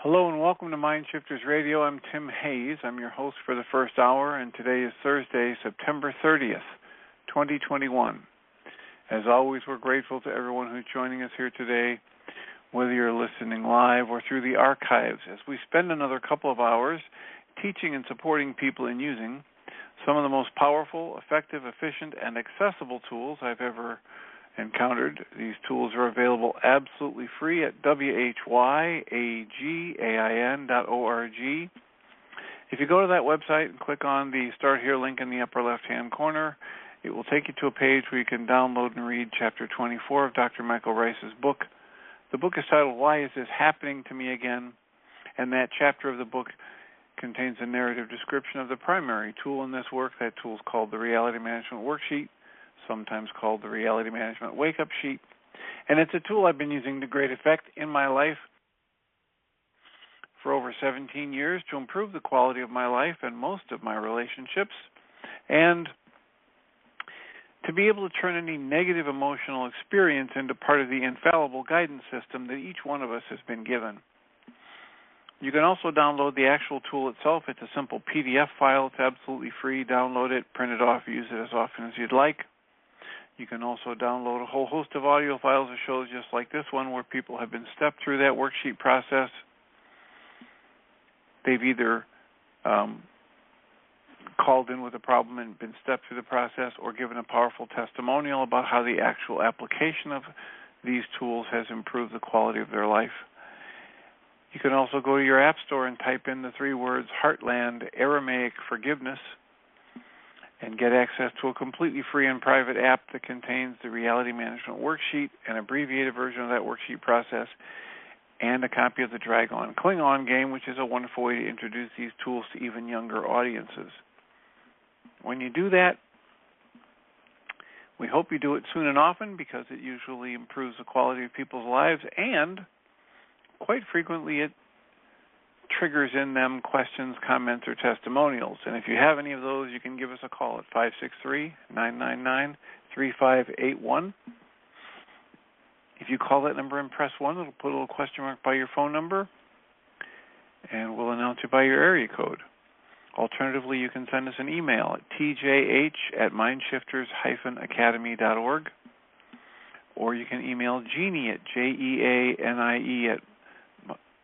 Hello and welcome to Mind Shifters Radio. I'm Tim Hayes. I'm your host for the first hour, and today is Thursday, September 30th, 2021. As always, we're grateful to everyone who's joining us here today, whether you're listening live or through the archives, as we spend another couple of hours teaching and supporting people in using some of the most powerful, effective, efficient, and accessible tools I've ever encountered. These tools are available absolutely free at whyagain.org. If you go to that website and click on the Start Here link in the upper left-hand corner, it will take you to a page where you can download and read Chapter 24 of Dr. Michael Ryce's book. The book is titled, Why Is This Happening to Me Again? And that chapter of the book contains a narrative description of the primary tool in this work. That tool is called the Reality Management Worksheet, sometimes called the Reality Management Wake-Up Sheet. And it's a tool I've been using to great effect in my life for over 17 years to improve the quality of my life and most of my relationships, and to be able to turn any negative emotional experience into part of the infallible guidance system that each one of us has been given. You can also download the actual tool itself. It's a simple PDF file. It's absolutely free. Download it, print it off, use it as often as you'd like. You can also download a whole host of audio files or shows just like this one where people have been stepped through that worksheet process. They've either called in with a problem and been stepped through the process, or given a powerful testimonial about how the actual application of these tools has improved the quality of their life. You can also go to your app store and type in the three words Heartland Aramaic Forgiveness and get access to a completely free and private app that contains the Reality Management Worksheet, an abbreviated version of that worksheet process, and a copy of the Dragon Klingon game, which is a wonderful way to introduce these tools to even younger audiences. When you do that, we hope you do it soon and often, because it usually improves the quality of people's lives, and quite frequently it triggers in them questions, comments, or testimonials. And if you have any of those, you can give us a call at 563-999-3581. If you call that number and press 1, it'll put a little question mark by your phone number, and we'll announce you by your area code. Alternatively, you can send us an email at tjh@mindshifters-academy.org, or you can email Jeannie at jeanie at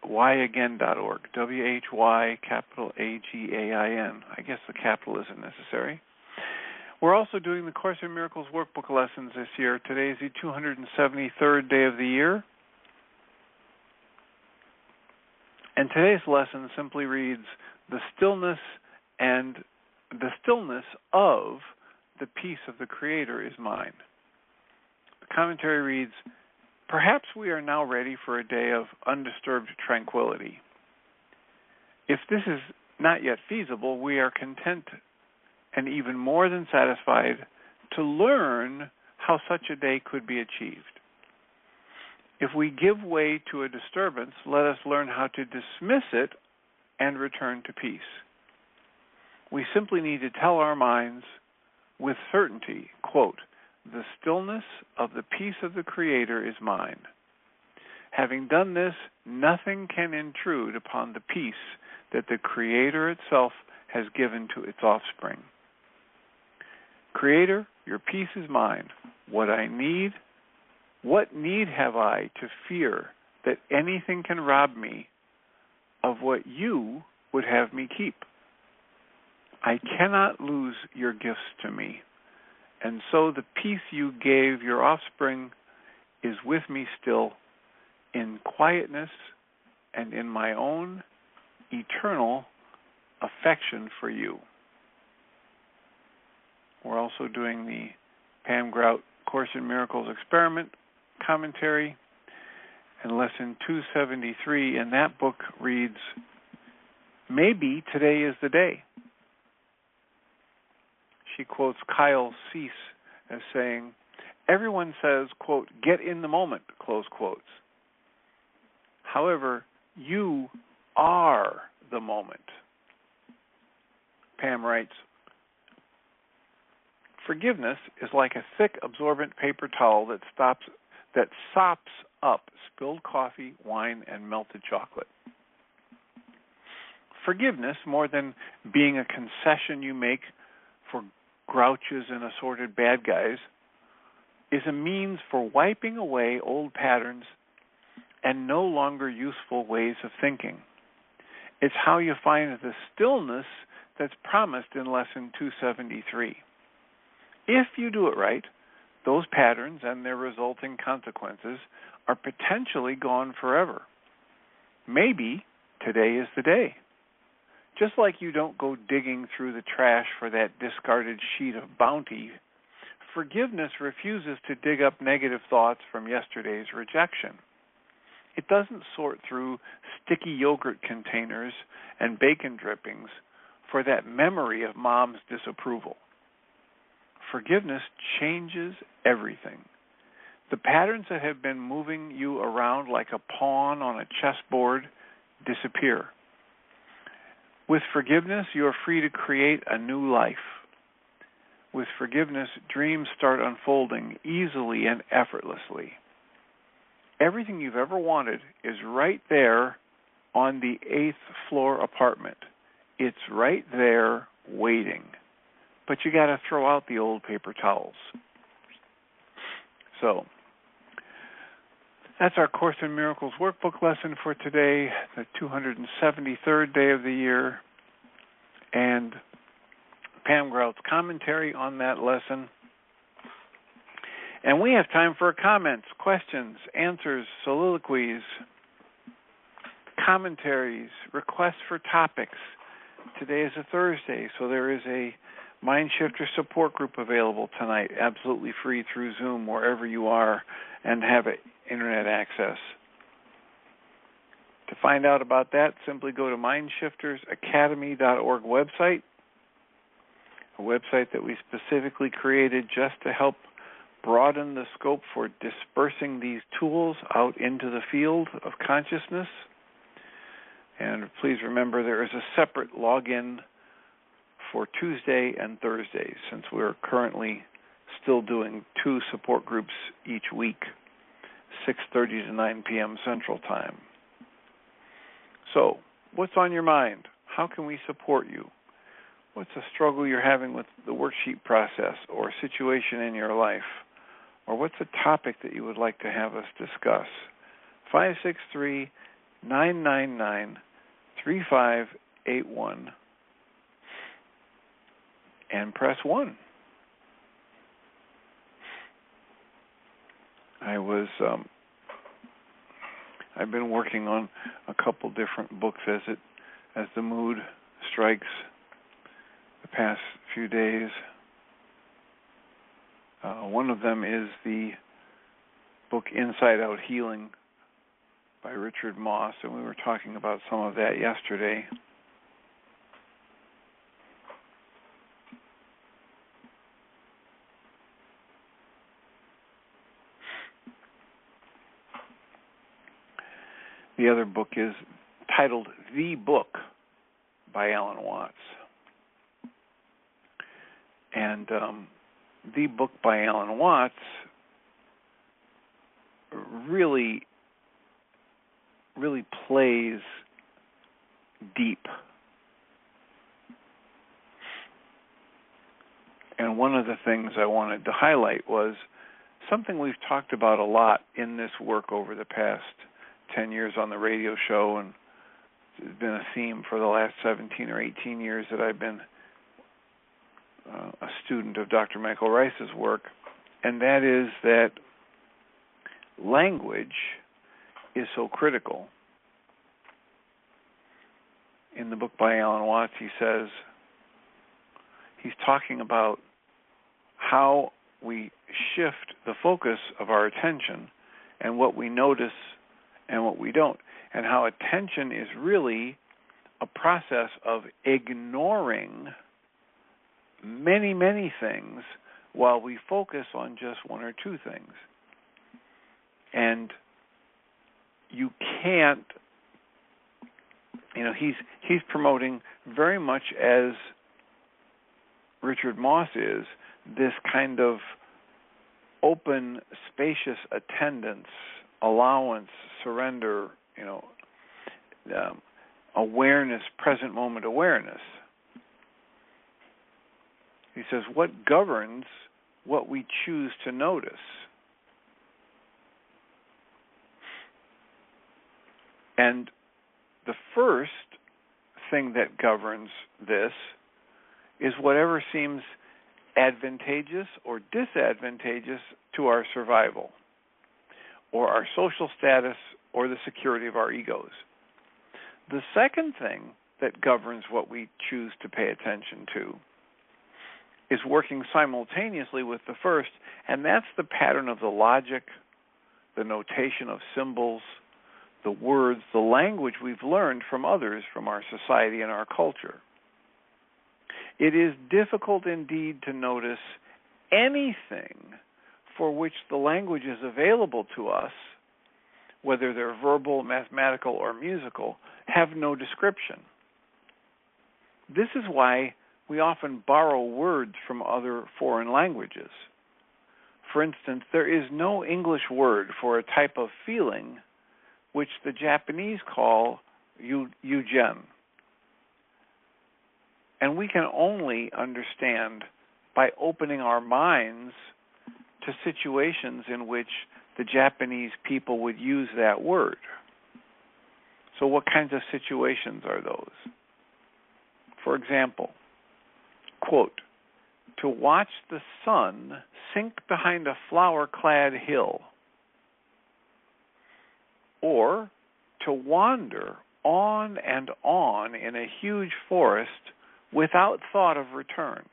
whyagain.org, WHY, capital AGAIN. I guess the capital isn't necessary. We're also doing the Course in Miracles workbook lessons this year. Today is the 273rd day of the year. And today's lesson simply reads, the stillness of the peace of the Creator is mine. The commentary reads, perhaps we are now ready for a day of undisturbed tranquility. If this is not yet feasible, we are content and even more than satisfied to learn how such a day could be achieved. If we give way to a disturbance, let us learn how to dismiss it and return to peace. We simply need to tell our minds with certainty, quote, the stillness of the peace of the Creator is mine. Having done this, nothing can intrude upon the peace that the Creator itself has given to its offspring. Creator, your peace is mine. What need have I to fear that anything can rob me of what you would have me keep? I cannot lose your gifts to me, and so the peace you gave your offspring is with me still, in quietness and in my own eternal affection for you. We're also doing the Pam Grout Course in Miracles experiment commentary, and lesson 273 in that book reads, maybe today is the day. She quotes Kyle Cease as saying, everyone says, quote, get in the moment, close quotes. However, you are the moment. Pam writes, forgiveness is like a thick, absorbent paper towel that sops up spilled coffee, wine, and melted chocolate. forgiveness, more than being a concession you make for grouches and assorted bad guys, is a means for wiping away old patterns and no longer useful ways of thinking. It's how you find the stillness that's promised in Lesson 273. If you do it right, those patterns and their resulting consequences are potentially gone forever. Maybe today is the day. Just like you don't go digging through the trash for that discarded sheet of bounty, forgiveness refuses to dig up negative thoughts from yesterday's rejection. It doesn't sort through sticky yogurt containers and bacon drippings for that memory of mom's disapproval. Forgiveness changes everything. The patterns that have been moving you around like a pawn on a chessboard disappear. With forgiveness, you are free to create a new life. With forgiveness, dreams start unfolding easily and effortlessly. Everything you've ever wanted is right there on the 8th floor apartment. It's right there waiting. But you got to throw out the old paper towels. So, that's our Course in Miracles workbook lesson for today, the 273rd day of the year, and Pam Grout's commentary on that lesson. And we have time for comments, questions, answers, soliloquies, commentaries, requests for topics. Today is a Thursday, so there is a Mind Shifter support group available tonight, absolutely free through Zoom, wherever you are and have internet access. To find out about that, simply go to mindshiftersacademy.org website, a website that we specifically created just to help broaden the scope for dispersing these tools out into the field of consciousness. And please remember there is a separate login for Tuesday and Thursday, since we're currently still doing 2 support groups each week, 6:30 to 9 p.m. Central Time. So, what's on your mind? How can we support you? What's a struggle you're having with the worksheet process or situation in your life? Or what's a topic that you would like to have us discuss? 563-999-3581 and press 1. I've been working on a couple different books as the mood strikes the past few days. One of them is the book Inside Out Healing by Richard Moss, and we were talking about some of that yesterday. The other book is titled The Book by Alan Watts. And The Book by Alan Watts really plays deep. And one of the things I wanted to highlight was something we've talked about a lot in this work over the past 10 years on the radio show, and it's been a theme for the last 17 or 18 years that I've been a student of Dr. Michael Ryce's work, and that is that language is so critical. In the book by Alan Watts, he says, he's talking about how we shift the focus of our attention and what we notice and what we don't, and how attention is really a process of ignoring many, many things while we focus on just one or two things. And you can't, he's promoting very much as Richard Moss is, this kind of open, spacious attendance, allowance, surrender, awareness, present moment awareness. He says, what governs what we choose to notice? And the first thing that governs this is whatever seems advantageous or disadvantageous to our survival, or our social status, or the security of our egos. The second thing that governs what we choose to pay attention to is working simultaneously with the first, and that's the pattern of the logic, the notation of symbols, the words, the language we've learned from others, from our society and our culture. It is difficult indeed to notice anything for which the languages available to us, whether they're verbal, mathematical, or musical, have no description. This is why we often borrow words from other foreign languages. For instance, there is no English word for a type of feeling which the Japanese call yugen. And we can only understand by opening our minds to situations in which the Japanese people would use that word. So what kinds of situations are those? For example, quote, to watch the sun sink behind a flower-clad hill, or to wander on and on in a huge forest without thought of return,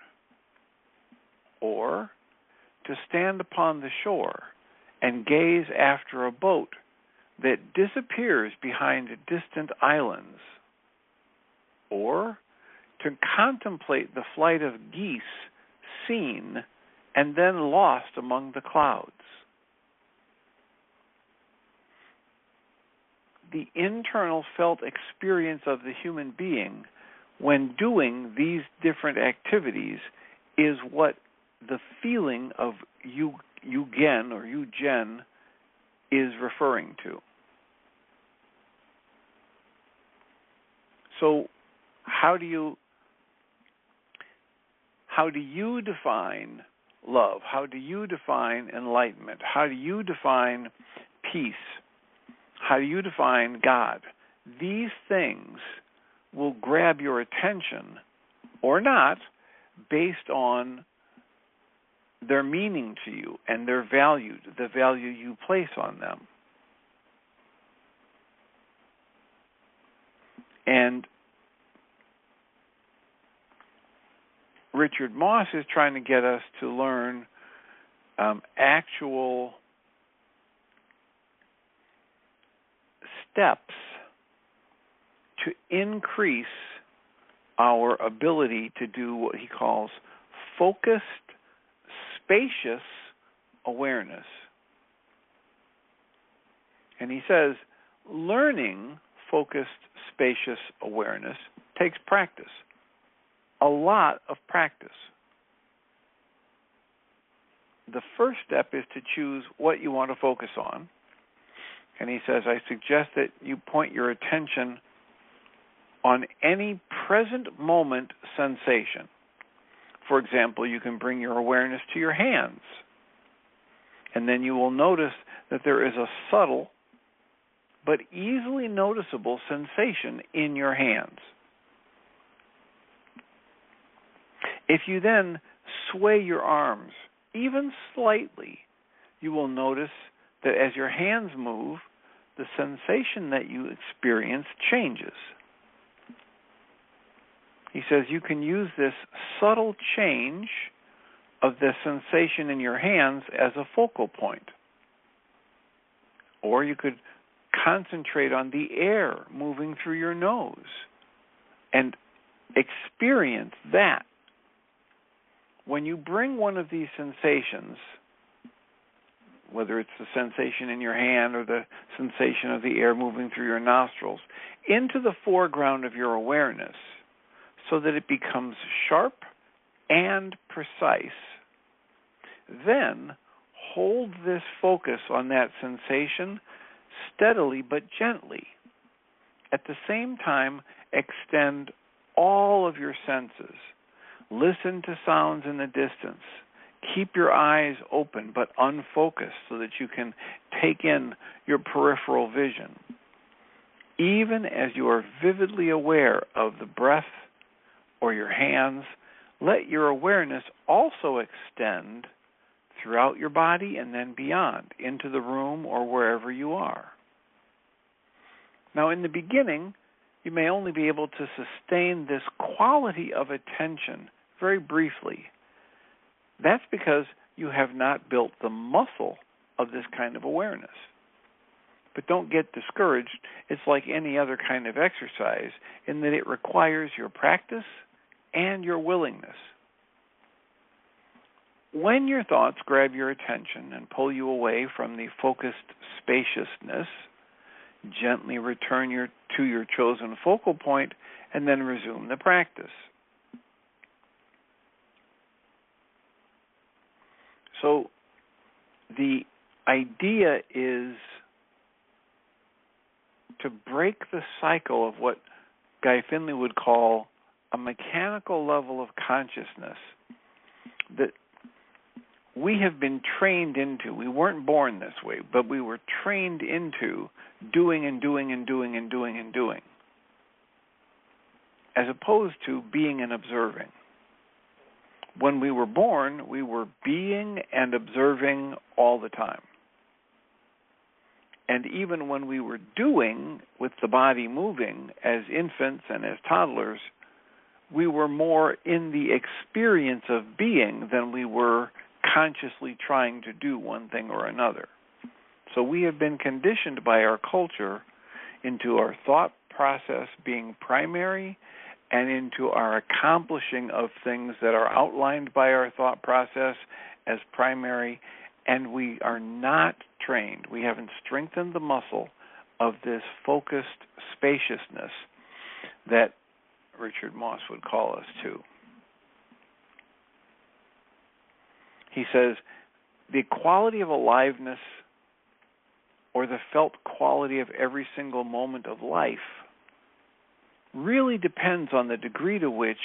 or to stand upon the shore and gaze after a boat that disappears behind distant islands, or to contemplate the flight of geese seen and then lost among the clouds. The internal felt experience of the human being when doing these different activities is what the feeling of yugen or yugen is referring to. So how do you define love? How do you define enlightenment? How do you define peace? How do you define God? These things will grab your attention or not based on their meaning to you and their value, the value you place on them. And Richard Moss is trying to get us to learn actual steps to increase our ability to do what he calls focused, spacious awareness. And he says, learning focused, spacious awareness takes practice, a lot of practice. The first step is to choose what you want to focus on. And he says, I suggest that you point your attention on any present moment sensation. For example, you can bring your awareness to your hands. And then you will notice that there is a subtle but easily noticeable sensation in your hands. If you then sway your arms, even slightly, you will notice that as your hands move, the sensation that you experience changes. He says you can use this subtle change of the sensation in your hands as a focal point. Or you could concentrate on the air moving through your nose and experience that. When you bring one of these sensations, whether it's the sensation in your hand or the sensation of the air moving through your nostrils, into the foreground of your awareness so that it becomes sharp and precise, then hold this focus on that sensation steadily but gently At the same time, extend all of your senses. Listen to sounds in the distance. Keep your eyes open but unfocused so that you can take in your peripheral vision. Even as you are vividly aware of the breath or your hands, let your awareness also extend throughout your body and then beyond, into the room or wherever you are. Now, in the beginning, you may only be able to sustain this quality of attention very briefly. That's because you have not built the muscle of this kind of awareness. But don't get discouraged. It's like any other kind of exercise in that it requires your practice and your willingness. When your thoughts grab your attention and pull you away from the focused spaciousness, gently return to your chosen focal point and then resume the practice. So the idea is to break the cycle of what Guy Finley would call a mechanical level of consciousness that we have been trained into. We weren't born this way, but we were trained into doing and doing and doing and doing and doing, as opposed to being and observing. When we were born, we were being and observing all the time. And even when we were doing, with the body moving, as infants and as toddlers, we were more in the experience of being than we were consciously trying to do one thing or another. So we have been conditioned by our culture into our thought process being primary and into our accomplishing of things that are outlined by our thought process as primary, and we are not trained. We haven't strengthened the muscle of this focused spaciousness that Richard Moss would call us to. He says, the quality of aliveness or the felt quality of every single moment of life really depends on the degree to which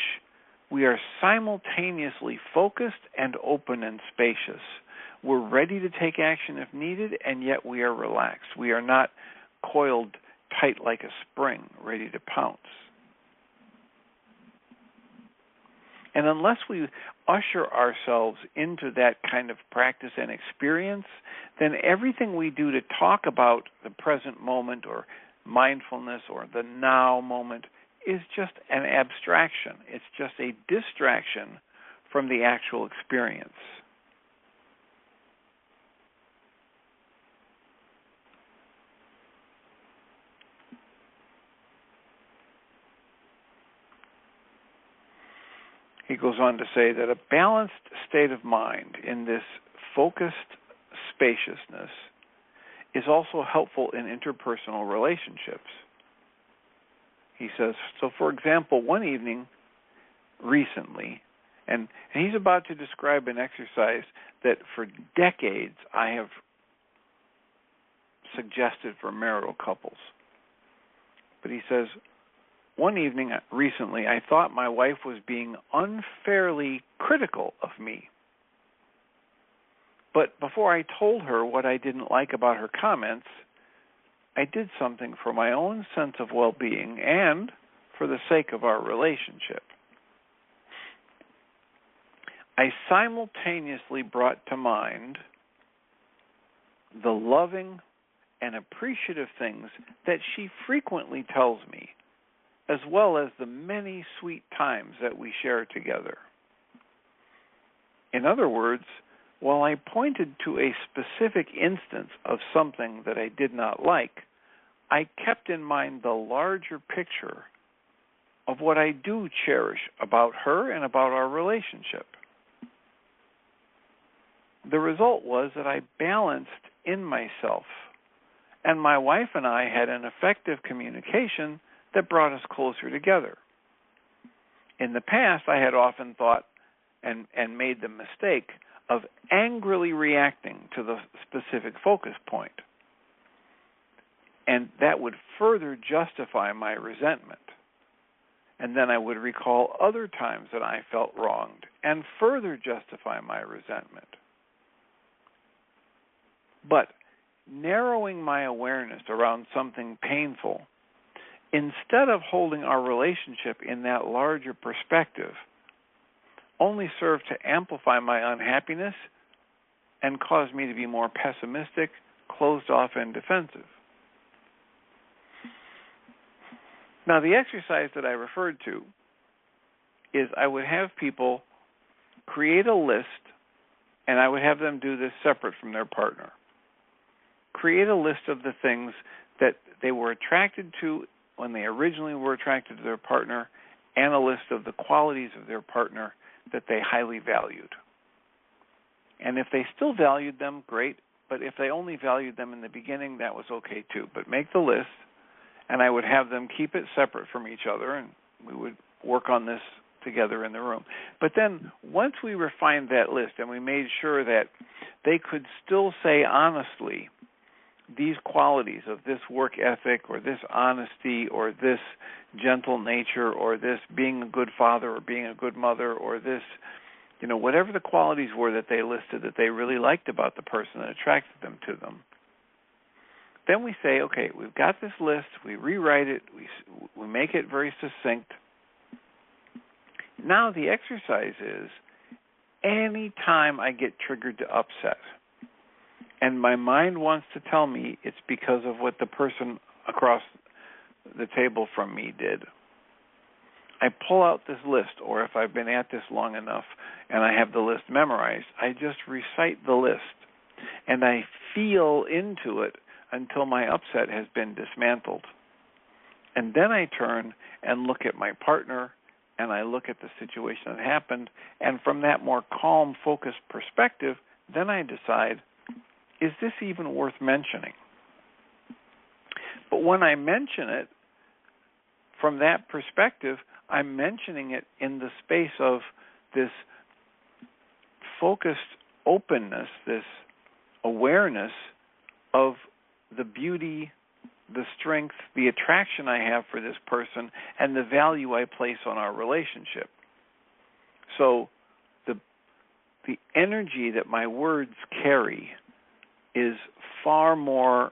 we are simultaneously focused and open and spacious. We're ready to take action if needed, and yet we are relaxed. We are not coiled tight like a spring, ready to pounce. And unless we usher ourselves into that kind of practice and experience, then everything we do to talk about the present moment or mindfulness or the now moment is just an abstraction. It's just a distraction from the actual experience. He goes on to say that a balanced state of mind in this focused spaciousness is also helpful in interpersonal relationships. He says, so for example, one evening recently, and he's about to describe an exercise that for decades I have suggested for marital couples. But he says, one evening recently, I thought my wife was being unfairly critical of me. But before I told her what I didn't like about her comments, I did something for my own sense of well-being and for the sake of our relationship. I simultaneously brought to mind the loving and appreciative things that she frequently tells me, as well as the many sweet times that we share together. In other words, while I pointed to a specific instance of something that I did not like, I kept in mind the larger picture of what I do cherish about her and about our relationship. The result was that I balanced in myself, and my wife and I had an effective communication that brought us closer together. In the past, I had often thought and made the mistake of angrily reacting to the specific focus point. And that would further justify my resentment. And then I would recall other times that I felt wronged and further justify my resentment. But narrowing my awareness around something painful, instead of holding our relationship in that larger perspective, only served to amplify my unhappiness and cause me to be more pessimistic, closed off, and defensive. Now, the exercise that I referred to is I would have people create a list, and I would have them do this separate from their partner. Create a list of the things that they were attracted to when they originally were attracted to their partner, and a list of the qualities of their partner that they highly valued. And if they still valued them, great. But if they only valued them in the beginning, that was okay too. But make the list, and I would have them keep it separate from each other, and we would work on this together in the room. But then once we refined that list and we made sure that they could still say honestly these qualities of this work ethic or this honesty or this gentle nature or this being a good father or being a good mother or this, whatever the qualities were that they listed that they really liked about the person that attracted them to them. Then we say, okay, we've got this list, we rewrite it, we make it very succinct. Now the exercise is, any time I get triggered to upset, and my mind wants to tell me it's because of what the person across the table from me did, I pull out this list, or if I've been at this long enough and I have the list memorized, I just recite the list, and I feel into it until my upset has been dismantled. And then I turn and look at my partner, and I look at the situation that happened, and from that more calm, focused perspective, then I decide, is this even worth mentioning? But when I mention it from that perspective, I'm mentioning it in the space of this focused openness, this awareness of the beauty, the strength, the attraction I have for this person, and the value I place on our relationship. So the energy that my words carry is far more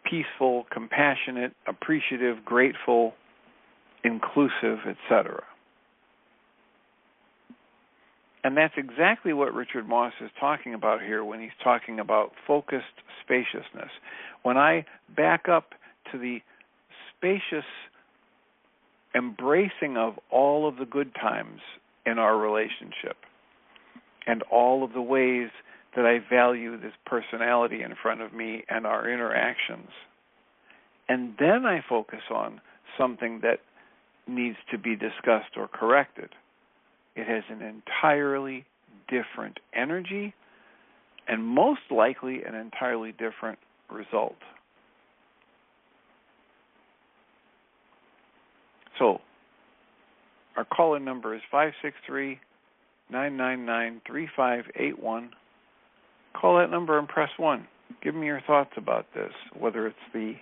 peaceful, compassionate, appreciative, grateful, inclusive, etc. And that's exactly what Richard Moss is talking about here when he's talking about focused spaciousness. When I back up to the spacious embracing of all of the good times in our relationship and all of the ways that I value this personality in front of me and our interactions, and then I focus on something that needs to be discussed or corrected, it has an entirely different energy and most likely an entirely different result. So, our call-in number is 563-999-3581. Call that number and press 1. Give me your thoughts about this, whether it's the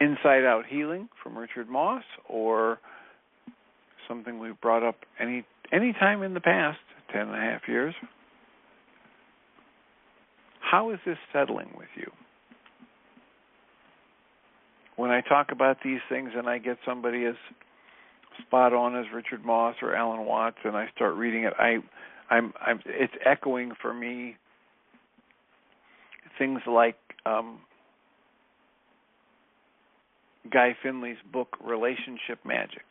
Inside Out Healing from Richard Moss or something we've brought up any time in the past 10.5 years. How is this settling with you? When I talk about these things and I get somebody as spot on as Richard Moss or Alan Watts and I start reading it, it's echoing for me things like Guy Finley's book, Relationship Magic.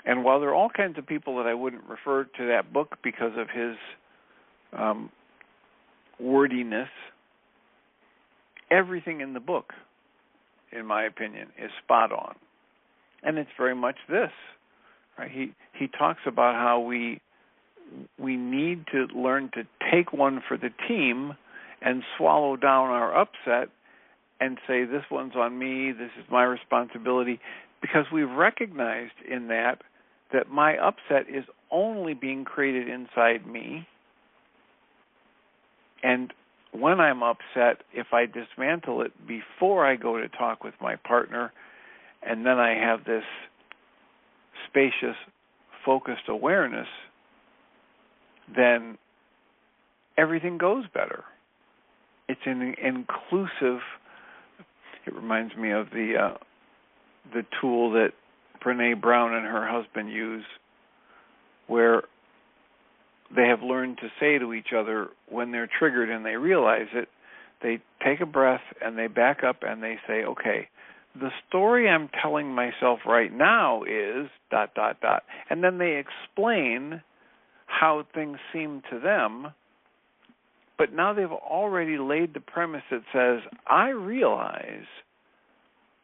And while there are all kinds of people that I wouldn't refer to that book because of his wordiness, everything in the book, in my opinion, is spot on. And it's very much this. Right? He talks about how we need to learn to take one for the team and swallow down our upset and say, this one's on me, this is my responsibility, because we've recognized in that my upset is only being created inside me, and when I'm upset, if I dismantle it before I go to talk with my partner, and then I have this spacious, focused awareness, then everything goes better. It's an inclusive. It reminds me of the tool that Brené Brown and her husband use, where they have learned to say to each other when they're triggered and they realize it, they take a breath and they back up and they say, okay, the story I'm telling myself right now is ... And then they explain how things seem to them, but now they've already laid the premise that says, I realize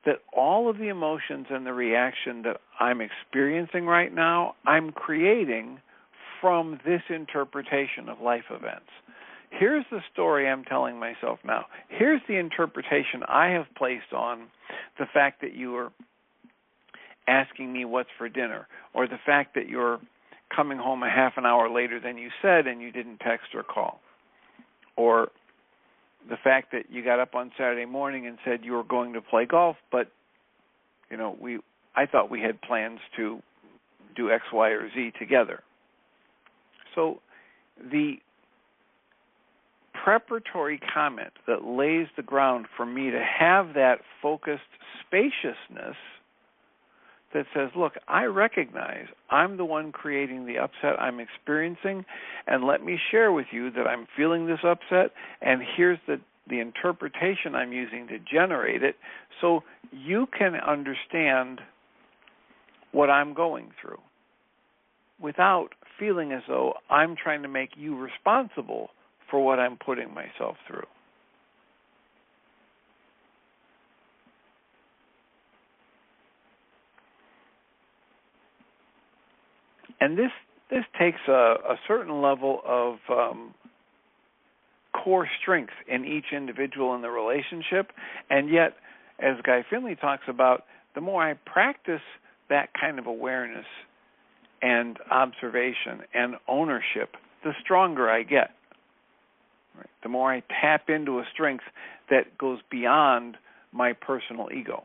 that all of the emotions and the reaction that I'm experiencing right now, I'm creating from this interpretation of life events. Here's the story I'm telling myself now. Here's the interpretation I have placed on the fact that you are asking me what's for dinner, or the fact that you're coming home a half an hour later than you said and you didn't text or call, or the fact that you got up on Saturday morning and said you were going to play golf, but I thought we had plans to do X, Y, or Z together. So the preparatory comment that lays the ground for me to have that focused spaciousness that says, look, I recognize I'm the one creating the upset I'm experiencing, and let me share with you that I'm feeling this upset, and here's the interpretation I'm using to generate it, so you can understand what I'm going through without feeling as though I'm trying to make you responsible for what I'm putting myself through. And this takes a certain level of core strength in each individual in the relationship, and yet, as Guy Finley talks about, the more I practice that kind of awareness and observation and ownership, the stronger I get. Right? The more I tap into a strength that goes beyond my personal ego.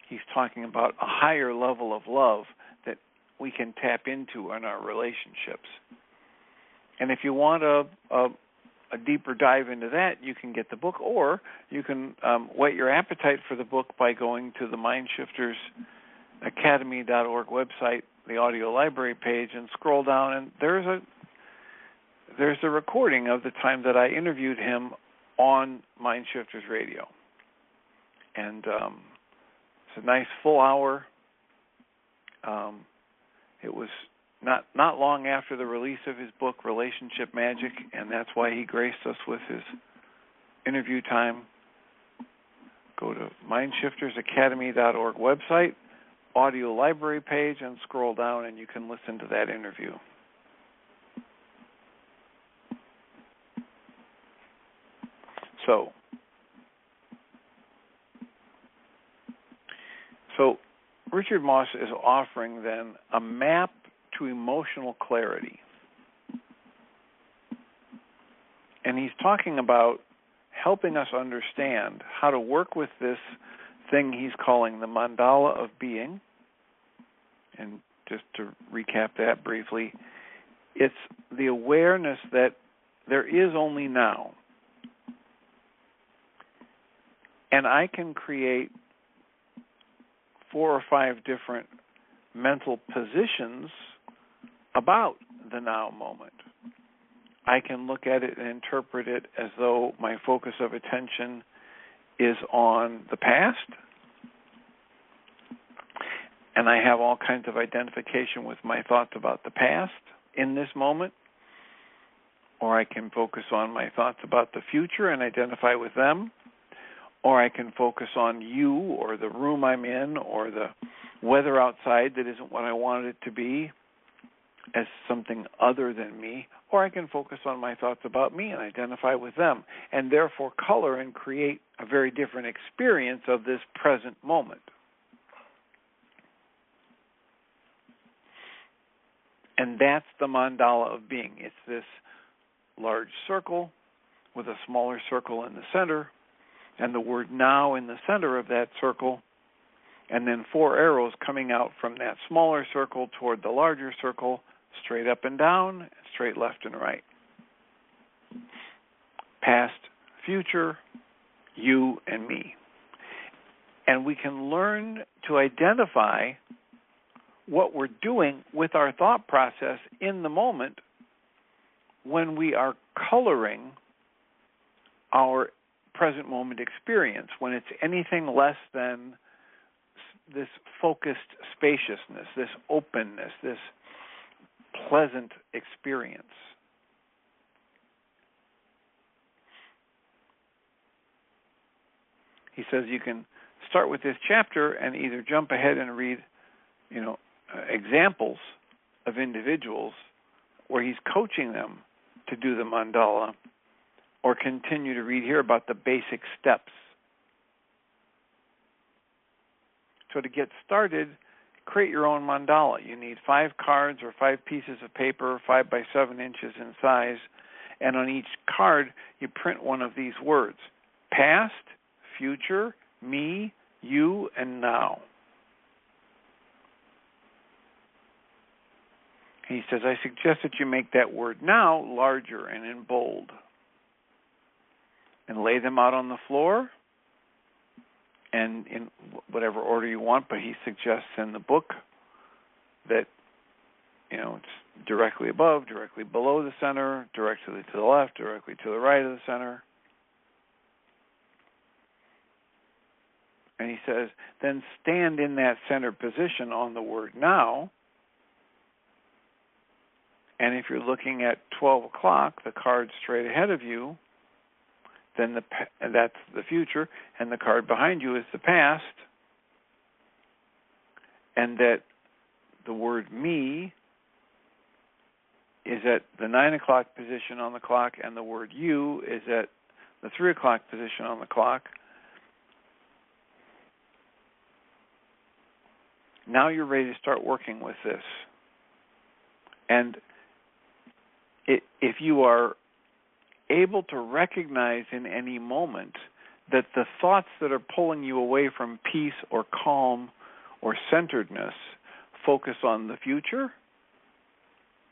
He's talking about a higher level of love that we can tap into in our relationships. And if you want a deeper dive into that, you can get the book, or you can whet your appetite for the book by going to the MindShiftersAcademy.org website, the audio library page, and scroll down, and there's a recording of the time that I interviewed him on MindShifters Radio. And it's a nice full hour. It was not long after the release of his book, Relationship Magic, and that's why he graced us with his interview time. Go to MindShiftersAcademy.org website, audio library page, and scroll down, and you can listen to that interview. So Richard Moss is offering then a map to emotional clarity. And he's talking about helping us understand how to work with this thing he's calling the mandala of being. And just to recap that briefly, it's the awareness that there is only now. And I can create 4 or 5 different mental positions about the now moment. I can look at it and interpret it as though my focus of attention is on the past, and I have all kinds of identification with my thoughts about the past in this moment, or I can focus on my thoughts about the future and identify with them, or I can focus on you or the room I'm in or the weather outside that isn't what I wanted it to be as something other than me, or I can focus on my thoughts about me and identify with them, and therefore color and create a very different experience of this present moment. And that's the mandala of being. It's this large circle with a smaller circle in the center, and the word now in the center of that circle, and then 4 arrows coming out from that smaller circle toward the larger circle, straight up and down, straight left and right. Past, future, you and me. And we can learn to identify what we're doing with our thought process in the moment when we are coloring our present moment experience, when it's anything less than this focused spaciousness, this openness, this pleasant experience. He says you can start with this chapter and either jump ahead and read, examples of individuals where he's coaching them to do the mandala, or continue to read here about the basic steps. So to get started, create your own mandala. You need 5 cards or 5 pieces of paper, 5 by 7 inches in size, and on each card you print one of these words: past, future, me, you, and now. He says, I suggest that you make that word now larger and in bold, and lay them out on the floor, and in whatever order you want, but he suggests in the book that, it's directly above, directly below the center, directly to the left, directly to the right of the center. And he says, then stand in that center position on the word now. And if you're looking at 12 o'clock, the card straight ahead of you, then that's the future, and the card behind you is the past. And that the word me is at the 9 o'clock position on the clock, and the word you is at the 3 o'clock position on the clock. Now you're ready to start working with this. And if you are able to recognize in any moment that the thoughts that are pulling you away from peace or calm or centeredness focus on the future,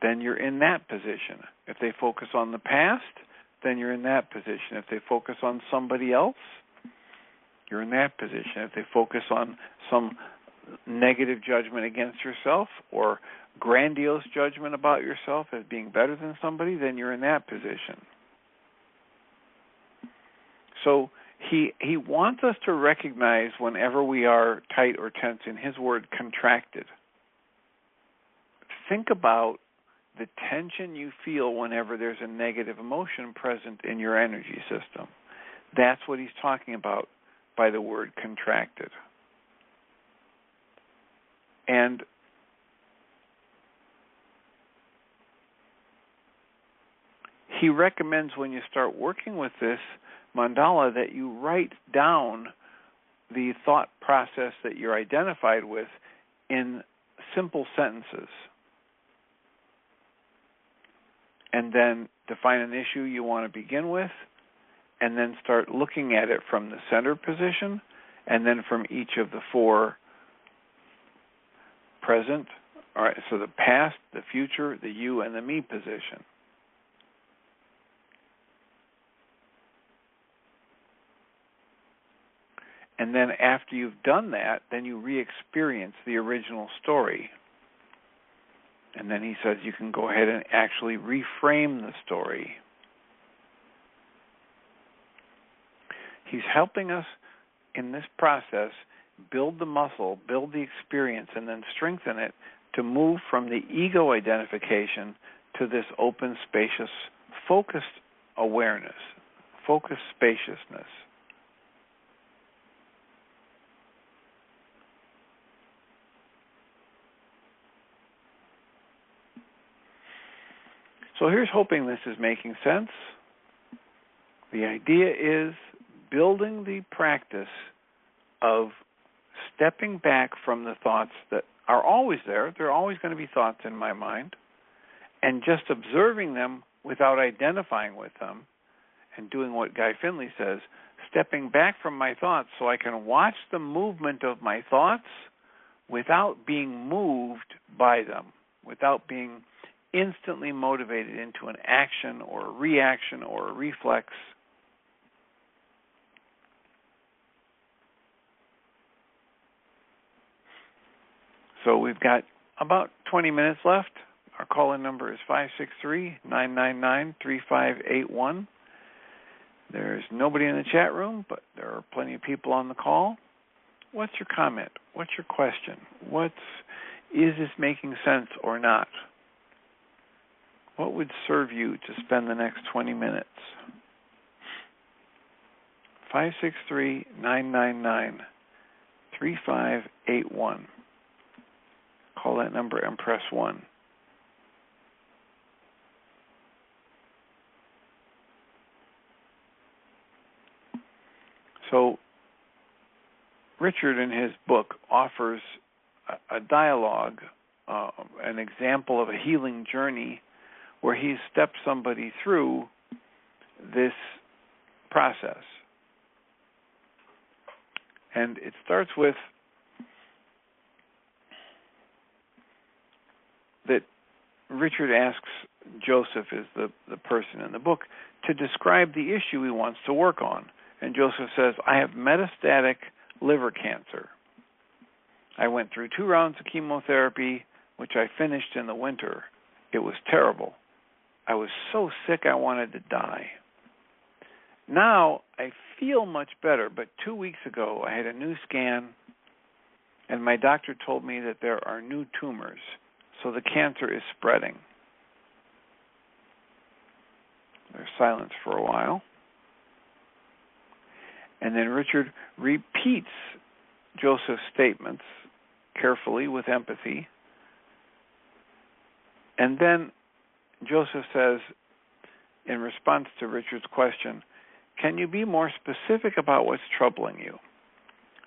then you're in that position. If they focus on the past, then you're in that position. If they focus on somebody else, you're in that position. If they focus on some negative judgment against yourself or grandiose judgment about yourself as being better than somebody, then you're in that position. So he wants us to recognize whenever we are tight or tense, in his word, contracted. Think about the tension you feel whenever there's a negative emotion present in your energy system. That's what he's talking about by the word contracted. And he recommends when you start working with this mandala that you write down the thought process that you're identified with in simple sentences. And then define an issue you want to begin with, and then start looking at it from the center position, and then from each of the 4 present. All right, so the past, the future, the you, and the me position. And then after you've done that, then you re-experience the original story. And then he says you can go ahead and actually reframe the story. He's helping us in this process build the muscle, build the experience, and then strengthen it to move from the ego identification to this open, spacious, focused awareness, focused spaciousness. So here's hoping this is making sense. The idea is building the practice of stepping back from the thoughts that are always there. There are always going to be thoughts in my mind, and just observing them without identifying with them, and doing what Guy Finley says, stepping back from my thoughts so I can watch the movement of my thoughts without being moved by them, without being instantly motivated into an action or a reaction or a reflex. So we've got about 20 minutes left. Our call-in number is 563-999-3581. There's nobody in the chat room, but there are plenty of people on the call. What's your comment? What's your question? Is this making sense or not? What would serve you to spend the next 20 minutes? 563-999-3581. Call that number and press 1. So Richard in his book offers a dialogue, an example of a healing journey where he's stepped somebody through this process. And it starts with that Richard asks Joseph, is the person in the book, to describe the issue he wants to work on. And Joseph says, I have metastatic liver cancer. I went through 2 rounds of chemotherapy, which I finished in the winter. It was terrible. I was so sick I wanted to die. Now I feel much better, but 2 weeks ago I had a new scan, and my doctor told me that there are new tumors, so the cancer is spreading. There's silence for a while. And then Richard repeats Joseph's statements carefully with empathy. And then Joseph says, in response to Richard's question, can you be more specific about what's troubling you?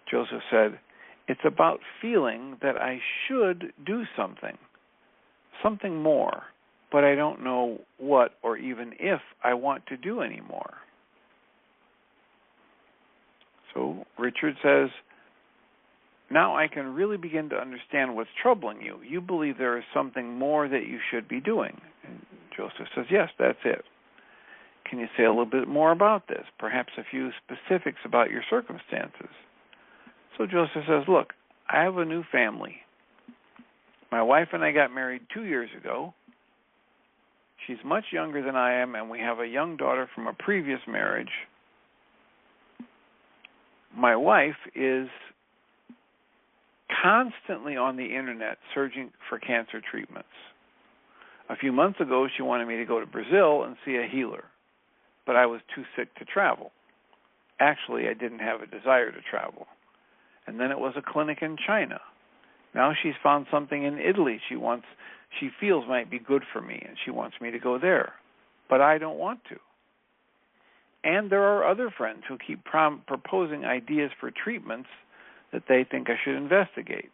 Joseph said, it's about feeling that I should do something more, but I don't know what or even if I want to do anymore. So Richard says, now I can really begin to understand what's troubling you. You believe there is something more that you should be doing. And Joseph says, yes, that's it. Can you say a little bit more about this? Perhaps a few specifics about your circumstances. So Joseph says, look, I have a new family. My wife and I got married 2 years ago. She's much younger than I am, and we have a young daughter from a previous marriage. My wife is constantly on the internet searching for cancer treatments. A few months ago, she wanted me to go to Brazil and see a healer, but I was too sick to travel. Actually, I didn't have a desire to travel. And then it was a clinic in China. Now she's found something in Italy she feels might be good for me, and she wants me to go there, but I don't want to. And there are other friends who keep proposing ideas for treatments that they think I should investigate.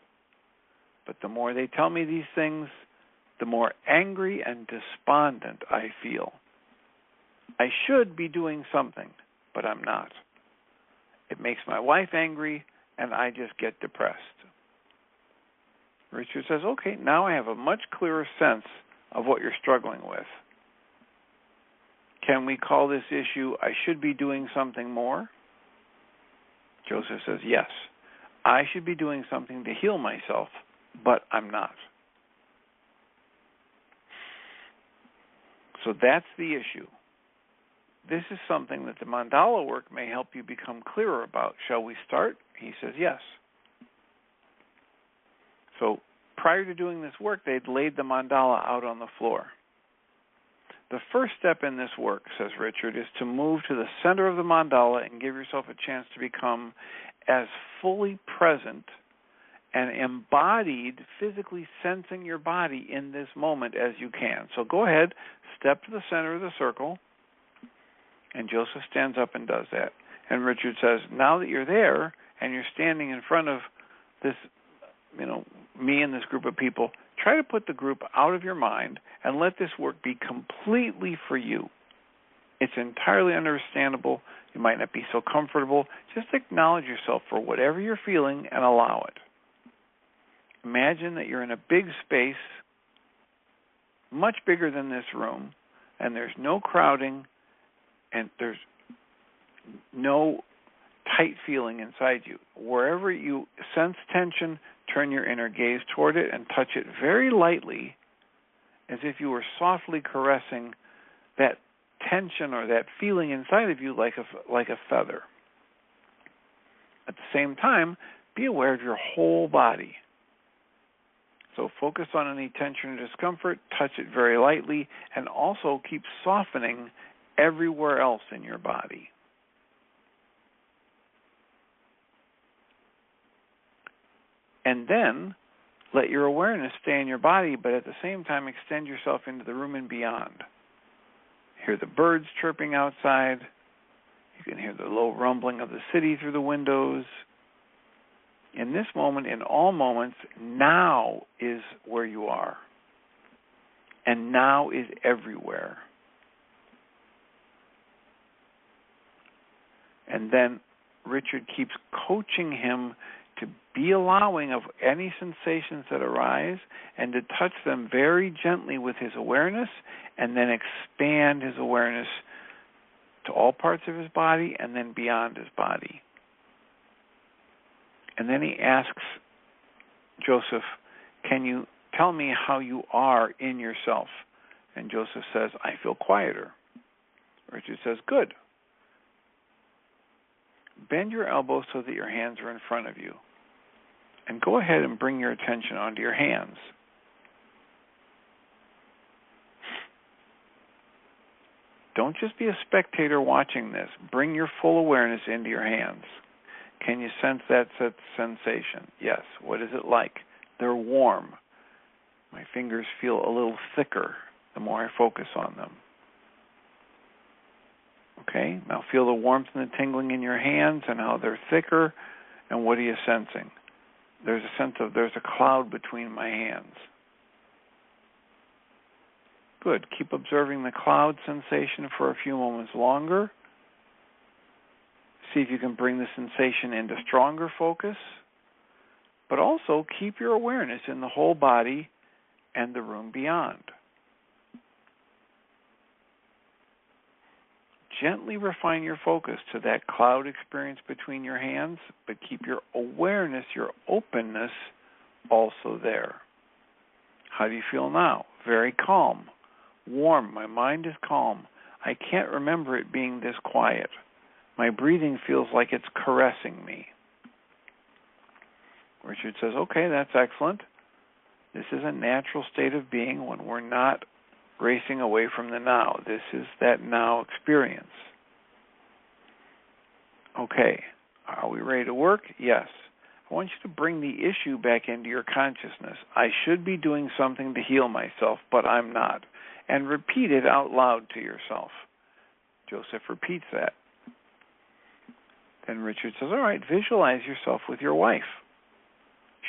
But the more they tell me these things, the more angry and despondent I feel. I should be doing something, but I'm not. It makes my wife angry, and I just get depressed. Richard says, okay, now I have a much clearer sense of what you're struggling with. Can we call this issue, I should be doing something more? Joseph says, yes. I should be doing something to heal myself, but I'm not. So that's the issue. This is something that the mandala work may help you become clearer about. Shall we start? He says, yes. So prior to doing this work, they'd laid the mandala out on the floor. The first step in this work, says Richard, is to move to the center of the mandala and give yourself a chance to become as fully present and embodied, physically sensing your body in this moment as you can. So go ahead, step to the center of the circle, and Joseph stands up and does that. And Richard says, now that you're there and you're standing in front of this, me and this group of people, try to put the group out of your mind and let this work be completely for you. It's entirely understandable. You might not be so comfortable. Just acknowledge yourself for whatever you're feeling and allow it. Imagine that you're in a big space, much bigger than this room, and there's no crowding, and there's no tight feeling inside you. Wherever you sense tension, turn your inner gaze toward it and touch it very lightly, as if you were softly caressing that tension or that feeling inside of you like a feather. At the same time, be aware of your whole body. So focus on any tension or discomfort, touch it very lightly, and also keep softening everywhere else in your body. And then let your awareness stay in your body, but at the same time extend yourself into the room and beyond. Hear the birds chirping outside. You can hear the low rumbling of the city through the windows. In this moment, in all moments, now is where you are. And now is everywhere. And then Richard keeps coaching him to be allowing of any sensations that arise and to touch them very gently with his awareness, and then expand his awareness to all parts of his body and then beyond his body. And then he asks Joseph, can you tell me how you are in yourself? And Joseph says, I feel quieter. Richard says, good. Bend your elbows so that your hands are in front of you. And go ahead and bring your attention onto your hands. Don't just be a spectator watching this. Bring your full awareness into your hands. Can you sense that sensation? Yes. What is it like? They're warm. My fingers feel a little thicker the more I focus on them. Okay? Now feel the warmth and the tingling in your hands and how they're thicker. And what are you sensing? There's a sense of there's a cloud between my hands. Good. Keep observing the cloud sensation for a few moments longer. See if you can bring the sensation into stronger focus. But also keep your awareness in the whole body and the room beyond. Gently refine your focus to that cloud experience between your hands, but keep your awareness, your openness also there. How do you feel now? Very calm, warm. My mind is calm. I can't remember it being this quiet. My breathing feels like it's caressing me. Richard says, okay, that's excellent. This is a natural state of being when we're not racing away from the now. This is that now experience. Okay, are we ready to work? Yes. I want you to bring the issue back into your consciousness. I should be doing something to heal myself, but I'm not. And repeat it out loud to yourself. Joseph repeats that. Then Richard says, all right, visualize yourself with your wife.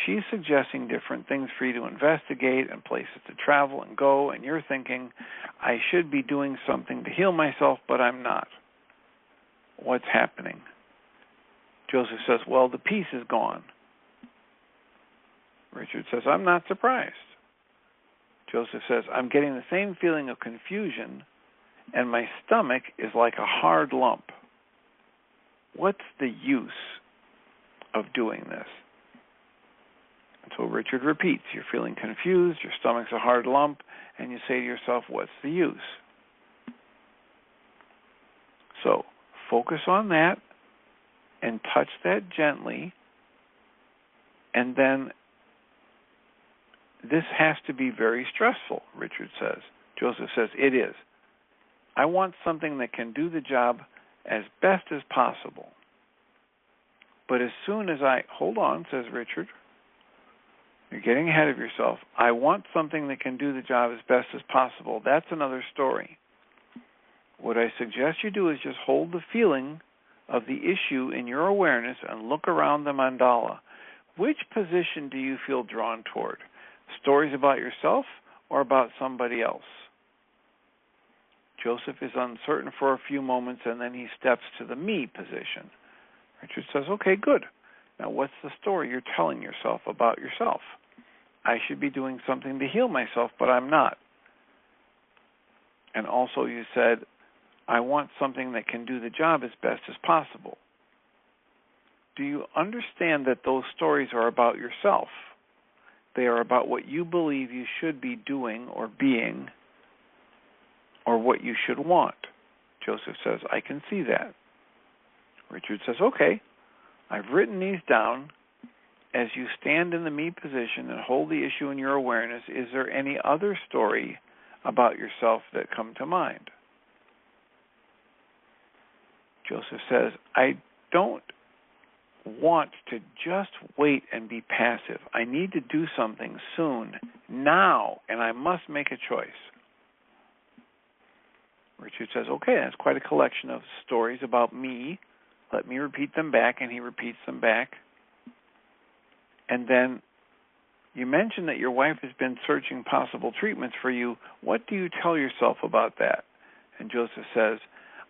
She's suggesting different things for you to investigate and places to travel and go, and you're thinking, I should be doing something to heal myself, but I'm not. What's happening? Joseph says, well, the peace is gone. Richard says, I'm not surprised. Joseph says, I'm getting the same feeling of confusion, and my stomach is like a hard lump. What's the use of doing this? So Richard repeats, you're feeling confused, your stomach's a hard lump, and you say to yourself, what's the use? So focus on that and touch that gently, and then this has to be very stressful, Richard says. Joseph says, it is. I want something that can do the job as best as possible. But as soon as hold on, says Richard, you're getting ahead of yourself. I want something that can do the job as best as possible. That's another story. What I suggest you do is just hold the feeling of the issue in your awareness and look around the mandala. Which position do you feel drawn toward? Stories about yourself or about somebody else? Joseph is uncertain for a few moments, and then he steps to the me position. Richard says, okay, good. Now what's the story you're telling yourself about yourself? I should be doing something to heal myself, but I'm not. And also you said, I want something that can do the job as best as possible. Do you understand that those stories are about yourself? They are about what you believe you should be doing or being, or what you should want. Joseph says, I can see that. Richard says, okay, I've written these down. As you stand in the me position and hold the issue in your awareness, is there any other story about yourself that come to mind? Joseph says, I don't want to just wait and be passive. I need to do something soon, now, and I must make a choice. Richard says, okay, that's quite a collection of stories about me. Let me repeat them back, and he repeats them back. And then you mentioned that your wife has been searching possible treatments for you. What do you tell yourself about that? And Joseph says,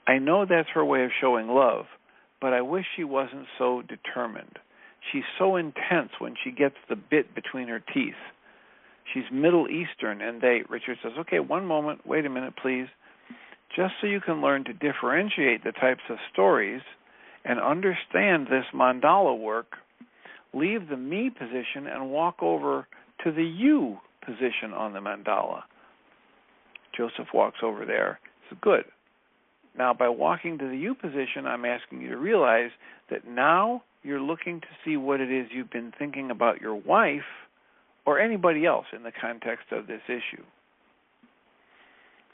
I know that's her way of showing love, but I wish she wasn't so determined. She's so intense when she gets the bit between her teeth. She's Middle Eastern, and Richard says, okay, one moment, wait a minute, please. Just so you can learn to differentiate the types of stories and understand this mandala work, leave the me position and walk over to the you position on the mandala. Joseph walks over there. So good. Now, by walking to the you position, I'm asking you to realize that now you're looking to see what it is you've been thinking about your wife or anybody else in the context of this issue.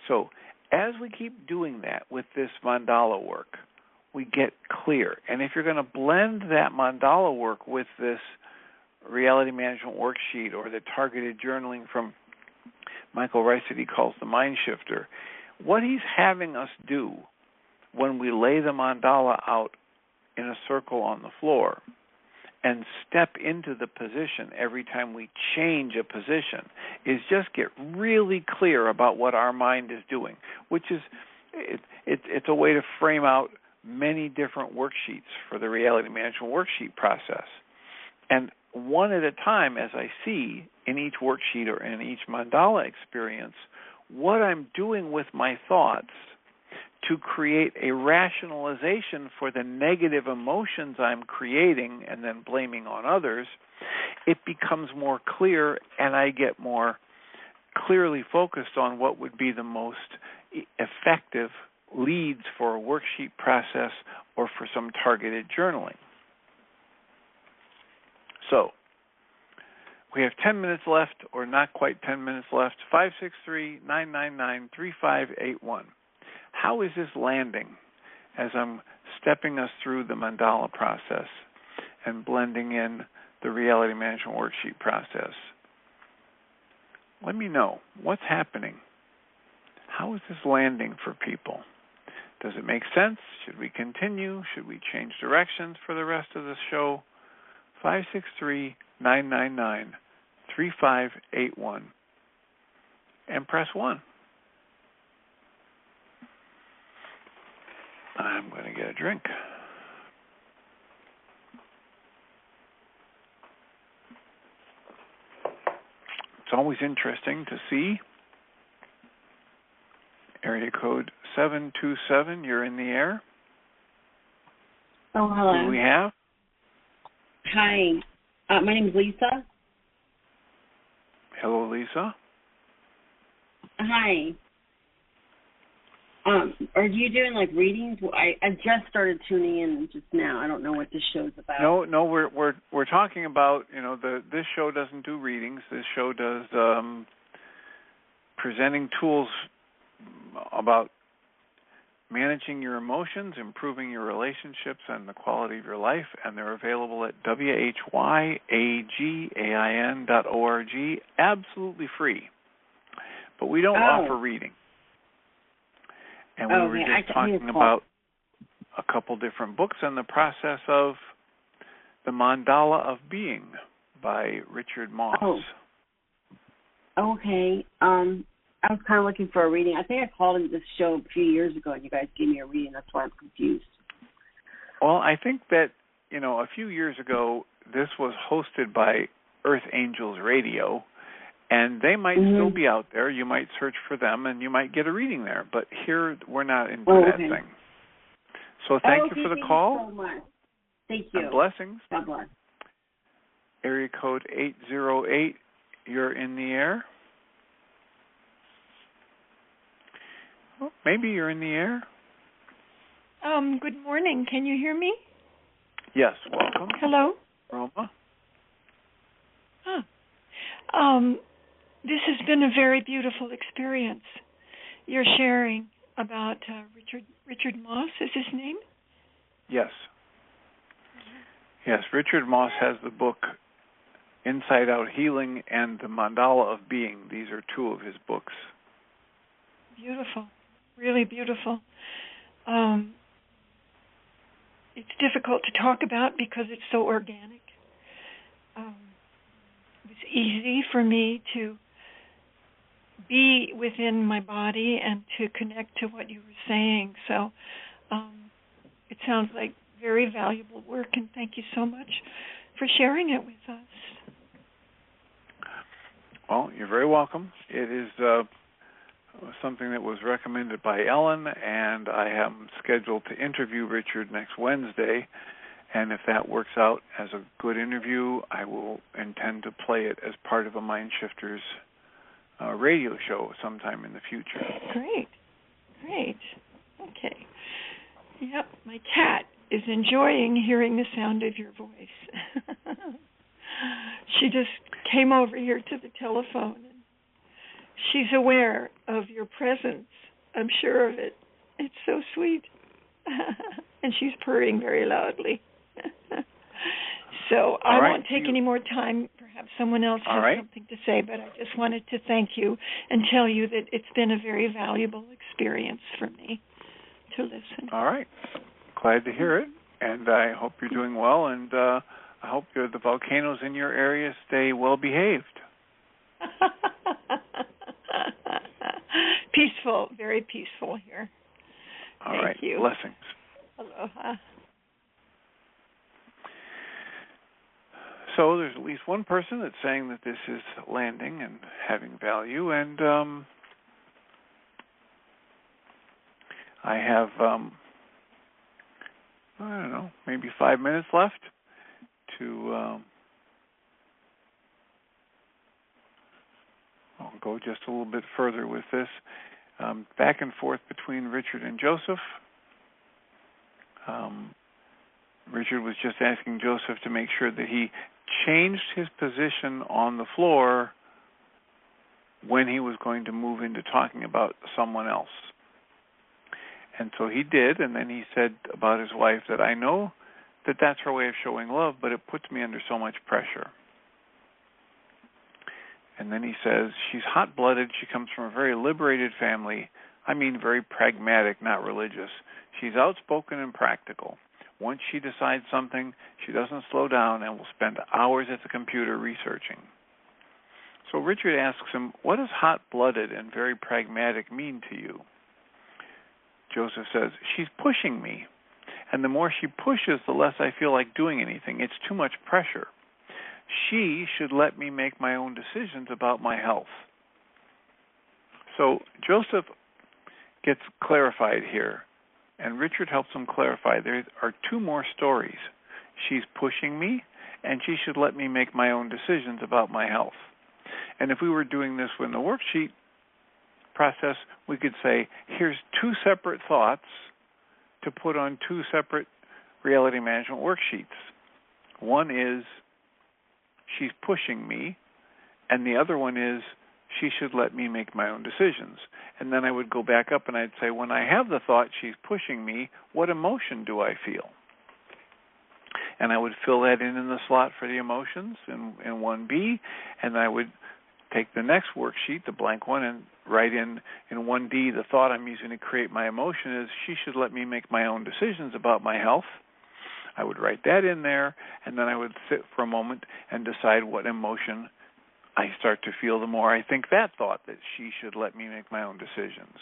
So, as we keep doing that with this mandala work, we get clear. And if you're going to blend that mandala work with this reality management worksheet or the targeted journaling from Michael Ryce that he calls the mind shifter, what he's having us do when we lay the mandala out in a circle on the floor and step into the position every time we change a position is just get really clear about what our mind is doing, which is it's a way to frame out many different worksheets for the reality management worksheet process. And one at a time, as I see in each worksheet or in each mandala experience, what I'm doing with my thoughts to create a rationalization for the negative emotions I'm creating and then blaming on others, it becomes more clear and I get more clearly focused on what would be the most effective leads for a worksheet process or for some targeted journaling. So, we have 10 minutes left, or not quite 10 minutes left. 563-999-3581. How is this landing as I'm stepping us through the mandala process and blending in the reality management worksheet process? Let me know what's happening. How is this landing for people? Does it make sense? Should we continue? Should we change directions for the rest of the show? 563-999-3581 and press 1. I'm going to get a drink. It's always interesting to see. Area code 727, you're in the air. Oh, hello. Who do we have? Hi. My name is Lisa. Hello, Lisa. Hi. Are you doing like readings? I just started tuning in just now. I don't know what this show's about. No, we're talking about, this show doesn't do readings. This show does presenting tools about managing your emotions, improving your relationships, and the quality of your life, and they're available at whyagain.org, absolutely free. But we don't offer reading. And we were just talking about a couple different books and the process of The Mandala of Being by Richard Moss. Oh. Okay. I was kind of looking for a reading. I think I called in this show a few years ago, and you guys gave me a reading. That's why I'm confused. Well, I think that, a few years ago, this was hosted by Earth Angels Radio, and they might still be out there. You might search for them, and you might get a reading there. But here, we're not into that thing. So thank you for the call. Thank you so much. Thank you. And blessings. God bless. Area code 808, you're in the air. Well, maybe you're in the air. Good morning. Can you hear me? Yes, welcome. Hello? Roma. This has been a very beautiful experience. You're sharing about Richard Moss, is his name? Yes. Yes, Richard Moss has the book Inside Out Healing and the Mandala of Being. These are two of his books. Beautiful. Really beautiful. It's difficult to talk about because it's so organic. It was easy for me to be within my body and to connect to what you were saying. So it sounds like very valuable work, and thank you so much for sharing it with us. Well, you're very welcome. It is something that was recommended by Ellen, and I am scheduled to interview Richard next Wednesday. And if that works out as a good interview, I will intend to play it as part of a Mind Shifters radio show sometime in the future. Great. Okay. Yep, my cat is enjoying hearing the sound of your voice. She just came over here to the telephone, and she's aware of your presence. I'm sure of it. It's so sweet. And she's purring very loudly. So I won't take any more time. Perhaps someone else has something to say, but I just wanted to thank you and tell you that it's been a very valuable experience for me to listen. All right. Glad to hear it, and I hope you're doing well, and I hope the volcanoes in your area stay well behaved. Peaceful, very peaceful here. Thank you. Blessings. Aloha. So there's at least one person that's saying that this is landing and having value, and I have, I don't know, maybe 5 minutes left to I'll go just a little bit further with this. Back and forth between Richard and Joseph. Richard was just asking Joseph to make sure that he changed his position on the floor when he was going to move into talking about someone else. And so he did, and then he said about his wife that I know that that's her way of showing love, but it puts me under so much pressure. And then he says, she's hot-blooded, she comes from a very liberated family, I mean very pragmatic, not religious. She's outspoken and practical. Once she decides something, she doesn't slow down and will spend hours at the computer researching. So Richard asks him, what does hot-blooded and very pragmatic mean to you? Joseph says, she's pushing me. And the more she pushes, the less I feel like doing anything. It's too much pressure. She should let me make my own decisions about my health. So Joseph gets clarified here, and Richard helps him clarify. There are two more stories. She's pushing me, and she should let me make my own decisions about my health. And if we were doing this in the worksheet process, we could say, here's two separate thoughts to put on two separate reality management worksheets. One is, she's pushing me, and the other one is, she should let me make my own decisions. And then I would go back up and I'd say, when I have the thought she's pushing me, what emotion do I feel? And I would fill that in the slot for the emotions in 1B, and I would take the next worksheet, the blank one, and write in 1D, the thought I'm using to create my emotion is, she should let me make my own decisions about my health. I would write that in there, and then I would sit for a moment and decide what emotion I start to feel, the more I think that thought that she should let me make my own decisions.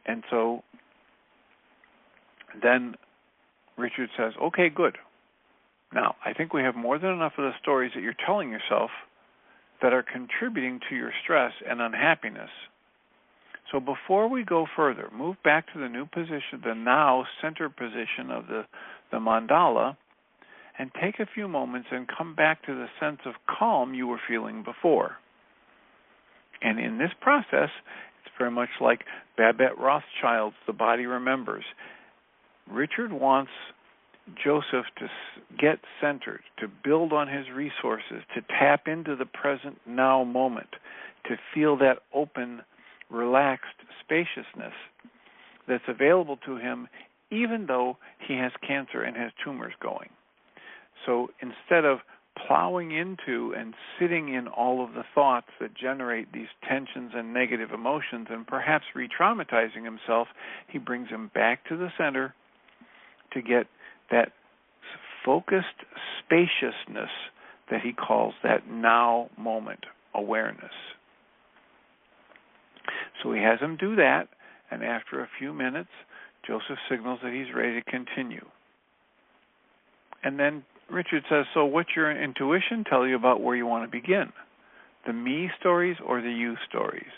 And so then Richard says, okay, good. Now, I think we have more than enough of the stories that you're telling yourself that are contributing to your stress and unhappiness. So before we go further, move back to the new position, the now center position of the mandala, and take a few moments and come back to the sense of calm you were feeling before. And in this process, it's very much like Babette Rothschild's The Body Remembers. Richard wants Joseph to get centered, to build on his resources, to tap into the present now moment, to feel that open, relaxed spaciousness that's available to him even though he has cancer and has tumors going. So instead of plowing into and sitting in all of the thoughts that generate these tensions and negative emotions and perhaps re-traumatizing himself, he brings him back to the center to get that focused spaciousness that he calls that now moment awareness. So he has him do that, and after a few minutes, Joseph signals that he's ready to continue. And then Richard says, so what's your intuition tell you about where you want to begin? The me stories or the you stories?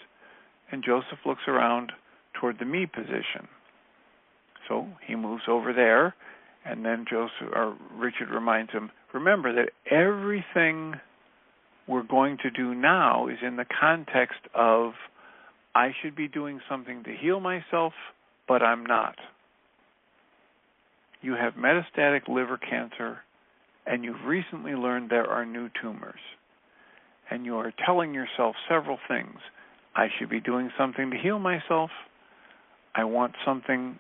And Joseph looks around toward the me position. So he moves over there, and then Richard reminds him, remember that everything we're going to do now is in the context of I should be doing something to heal myself, but I'm not. You have metastatic liver cancer, and you've recently learned there are new tumors. And you are telling yourself several things. I should be doing something to heal myself. I want something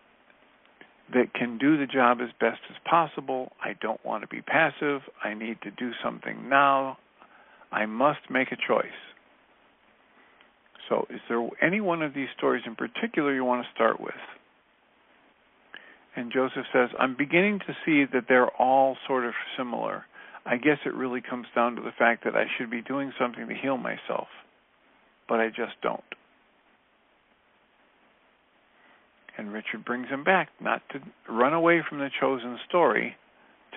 that can do the job as best as possible. I don't want to be passive. I need to do something now. I must make a choice. So is there any one of these stories in particular you want to start with? And Joseph says, I'm beginning to see that they're all sort of similar. I guess it really comes down to the fact that I should be doing something to heal myself, but I just don't. And Richard brings him back, not to run away from the chosen story,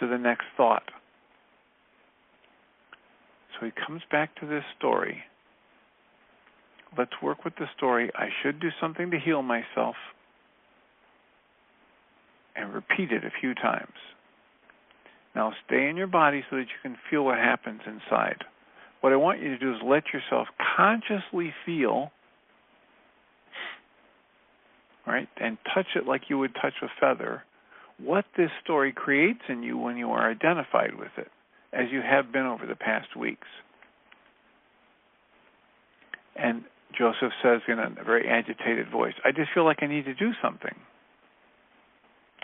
to the next thought. So he comes back to this story. Let's work with the story. I should do something to heal myself. And repeat it a few times. Now stay in your body so that you can feel what happens inside. What I want you to do is let yourself consciously feel, right, and touch it like you would touch a feather, what this story creates in you when you are identified with it, as you have been over the past weeks. And Joseph says in a very agitated voice, I just feel like I need to do something.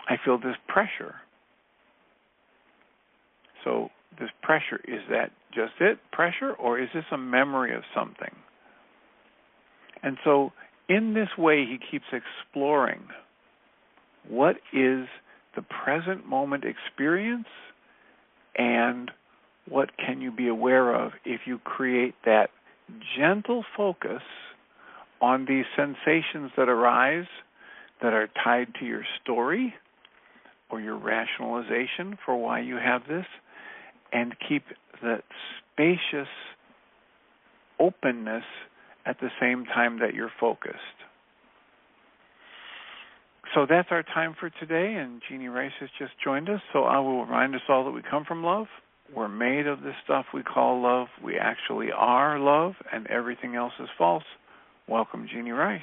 I feel this pressure. So this pressure, is that just it, pressure, or is this a memory of something? And so in this way, he keeps exploring what is the present moment experience and what can you be aware of if you create that gentle focus on these sensations that arise that are tied to your story or your rationalization for why you have this, and keep the spacious openness at the same time that you're focused. So that's our time for today, and Jeannie Ryce has just joined us, so I will remind us all that we come from love. We're made of this stuff we call love. We actually are love, and everything else is false. Welcome, Jeannie Ryce.